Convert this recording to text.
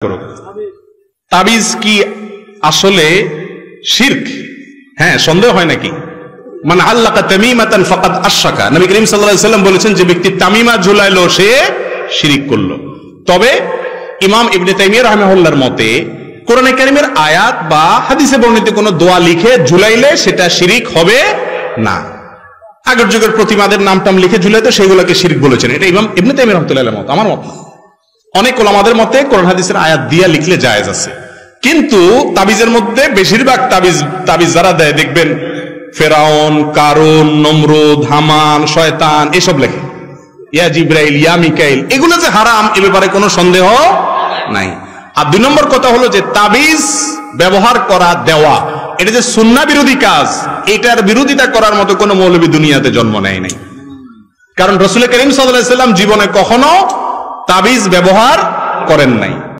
করো। তাবিজ কি আসলে শিরক? হ্যাঁ, সন্দেহ হয় নাকি? মান আল্লাকা তামিমাতান ফাকাদ আশরাকা, নবী করিম সাল্লাল্লাহু আলাইহি ওয়াসাল্লাম বলেছেন যে ব্যক্তি তামিমা ঝুলাইলো সে শিরক করলো। তবে ইমাম ইবনে তাইমিয়া রাহিমাহুল্লাহর মতে কোরআনে কারীমের আয়াত বা হাদিসে বর্ণিত কোনো দোয়া লিখে ঝুলাইলে সেটা শিরক হবে না। আগের যুগের প্রতিমাদের নামটাম লিখে ঝুলাইতো সেগুলোকে শিরক বলেছেন। এটা ইমাম ইবনে তাইমিয়া রাহমাতুল্লাহির মত, আমার মত। অনেক ওলামাদের মতে কোরআন হাদিসের আয়াত দিয়া লিখলে জায়েজ আছে। কিন্তু তাবিজের মধ্যে বেশিরভাগ তাবিজ যারা দেয় দেখবেন ফেরাউন, কারুন, নমরুদ, হামান, শয়তান এসব লেখে। ইয়া জিব্রাইল, ইয়া মিকাইল, এগুলো যে হারাম এ ব্যাপারে কোনো সন্দেহ নাই। আর দুই নম্বর কথা হলো যে তাবিজ ব্যবহার করা, দেওয়া, এটা যে সুন্নাহ বিরোধী কাজ, এটার বিরোধিতা করার মতো কোনো মৌলবী দুনিয়াতে জন্ম নেয় নাই। কারণ রাসূল করিম সাল্লাল্লাহু আলাইহি ওয়াসাল্লাম জীবনে কখনো তাবিজ ব্যবহার করেন নাই।